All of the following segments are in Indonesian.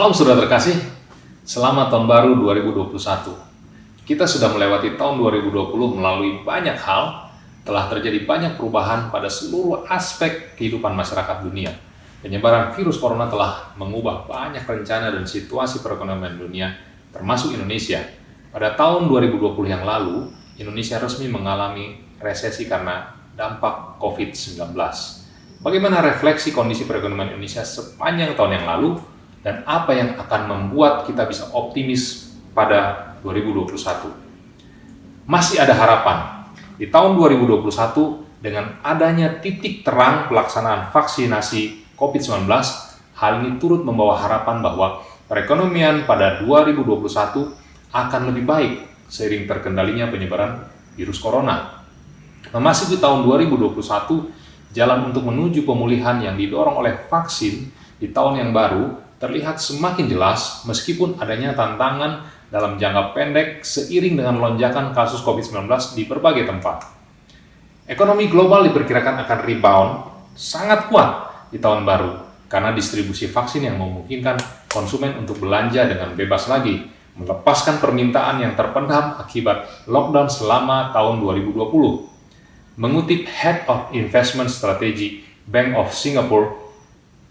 Salam saudara terkasih, selamat tahun baru 2021. Kita sudah melewati tahun 2020 melalui banyak hal, telah terjadi banyak perubahan pada seluruh aspek kehidupan masyarakat dunia. Penyebaran virus corona telah mengubah banyak rencana dan situasi perekonomian dunia, termasuk Indonesia. Pada tahun 2020 yang lalu, Indonesia resmi mengalami resesi karena dampak COVID-19. Bagaimana refleksi kondisi perekonomian Indonesia sepanjang tahun yang lalu, dan apa yang akan membuat kita bisa optimis pada 2021? Masih ada harapan. Di tahun 2021, dengan adanya titik terang pelaksanaan vaksinasi COVID-19, hal ini turut membawa harapan bahwa perekonomian pada 2021 akan lebih baik seiring terkendalinya penyebaran virus corona. Memasuki tahun 2021, jalan untuk menuju pemulihan yang didorong oleh vaksin di tahun yang baru terlihat semakin jelas meskipun adanya tantangan dalam jangka pendek seiring dengan lonjakan kasus COVID-19 di berbagai tempat. Ekonomi global diperkirakan akan rebound sangat kuat di tahun baru karena distribusi vaksin yang memungkinkan konsumen untuk belanja dengan bebas lagi, melepaskan permintaan yang terpendam akibat lockdown selama tahun 2020. Mengutip Head of Investment Strategy Bank of Singapore,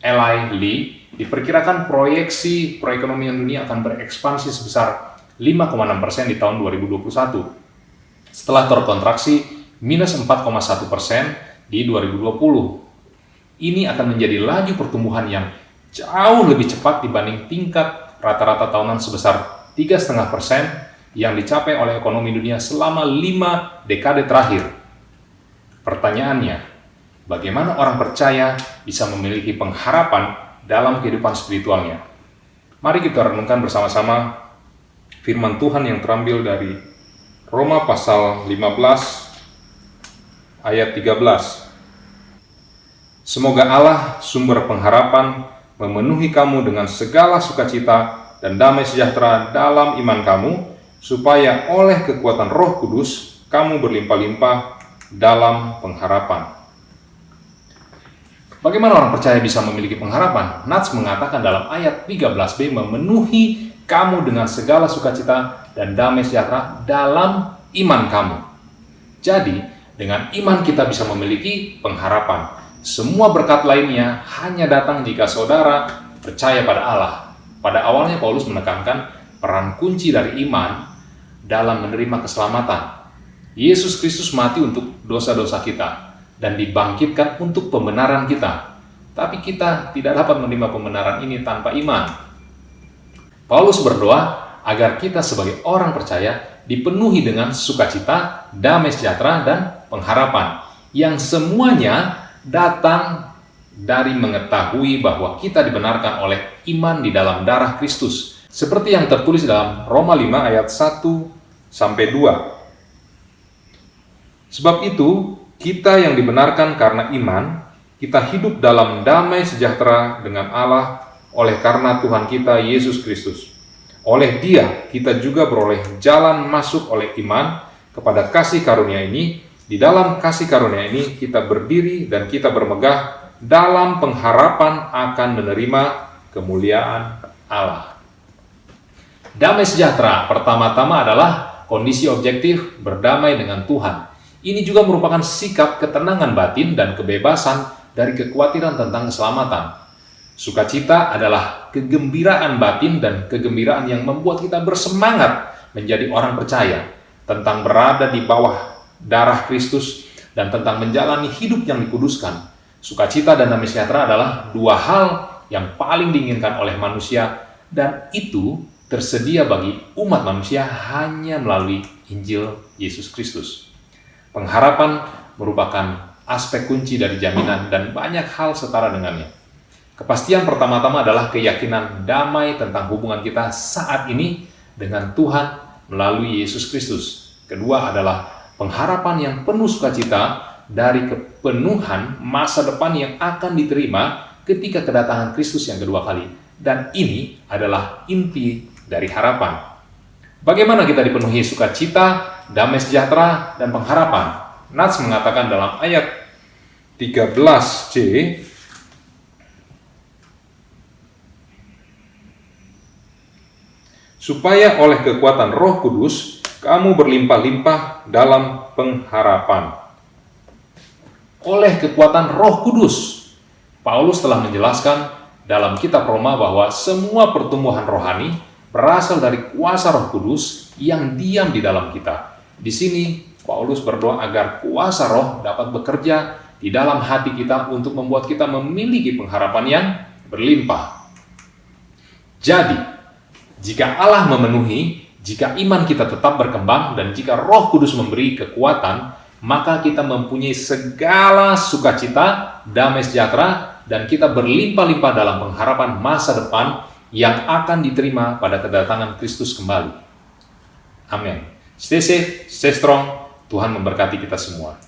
Eli Lee, diperkirakan proyeksi perekonomian dunia akan berekspansi sebesar 5,6% di tahun 2021, setelah terkontraksi minus 4,1% di 2020. Ini akan menjadi laju pertumbuhan yang jauh lebih cepat dibanding tingkat rata-rata tahunan sebesar 3,5% yang dicapai oleh ekonomi dunia selama 5 dekade terakhir. Pertanyaannya, bagaimana orang percaya bisa memiliki pengharapan dalam kehidupan spiritualnya? Mari kita renungkan bersama-sama firman Tuhan yang terambil dari Roma pasal 15 ayat 13. Semoga Allah, sumber pengharapan, memenuhi kamu dengan segala sukacita dan damai sejahtera dalam iman kamu, supaya oleh kekuatan Roh Kudus kamu berlimpah-limpah dalam pengharapan. Bagaimana orang percaya bisa memiliki pengharapan? Nats mengatakan dalam ayat 13b, memenuhi kamu dengan segala sukacita dan damai sejahtera dalam iman kamu. Jadi, dengan iman kita bisa memiliki pengharapan. Semua berkat lainnya hanya datang jika saudara percaya pada Allah. Pada awalnya Paulus menekankan peran kunci dari iman dalam menerima keselamatan. Yesus Kristus mati untuk dosa-dosa kita dan dibangkitkan untuk pembenaran kita. Tapi kita tidak dapat menerima pembenaran ini tanpa iman. Paulus berdoa agar kita sebagai orang percaya dipenuhi dengan sukacita, damai sejahtera, dan pengharapan, yang semuanya datang dari mengetahui bahwa kita dibenarkan oleh iman di dalam darah Kristus, seperti yang tertulis dalam Roma 5 ayat 1-2. Sebab itu, kita yang dibenarkan karena iman, kita hidup dalam damai sejahtera dengan Allah oleh karena Tuhan kita Yesus Kristus. Oleh Dia, kita juga beroleh jalan masuk oleh iman kepada kasih karunia ini. Di dalam kasih karunia ini, kita berdiri dan kita bermegah dalam pengharapan akan menerima kemuliaan Allah. Damai sejahtera pertama-tama adalah kondisi objektif berdamai dengan Tuhan. Ini juga merupakan sikap ketenangan batin dan kebebasan dari kekhawatiran tentang keselamatan. Sukacita adalah kegembiraan batin dan kegembiraan yang membuat kita bersemangat menjadi orang percaya, tentang berada di bawah darah Kristus, dan tentang menjalani hidup yang dikuduskan. Sukacita dan damai sejahtera adalah dua hal yang paling diinginkan oleh manusia, dan itu tersedia bagi umat manusia hanya melalui Injil Yesus Kristus. Pengharapan merupakan aspek kunci dari jaminan dan banyak hal setara dengannya. Kepastian pertama-tama adalah keyakinan damai tentang hubungan kita saat ini dengan Tuhan melalui Yesus Kristus. Kedua adalah pengharapan yang penuh sukacita dari kepenuhan masa depan yang akan diterima ketika kedatangan Kristus yang kedua kali. Dan ini adalah inti dari harapan. Bagaimana kita dipenuhi sukacita, damai sejahtera, dan pengharapan? Nats mengatakan dalam ayat 13c, supaya oleh kekuatan Roh Kudus kamu berlimpah-limpah dalam pengharapan. Oleh kekuatan Roh Kudus, Paulus telah menjelaskan dalam kitab Roma bahwa semua pertumbuhan rohani berasal dari kuasa Roh Kudus yang diam di dalam kita. Di sini Paulus berdoa agar kuasa Roh dapat bekerja di dalam hati kita untuk membuat kita memiliki pengharapan yang berlimpah. Jadi, jika Allah memenuhi, jika iman kita tetap berkembang, dan jika Roh Kudus memberi kekuatan, maka kita mempunyai segala sukacita, damai sejahtera, dan kita berlimpah-limpah dalam pengharapan masa depan yang akan diterima pada kedatangan Kristus kembali. Amin. Stay safe, stay strong. Tuhan memberkati kita semua.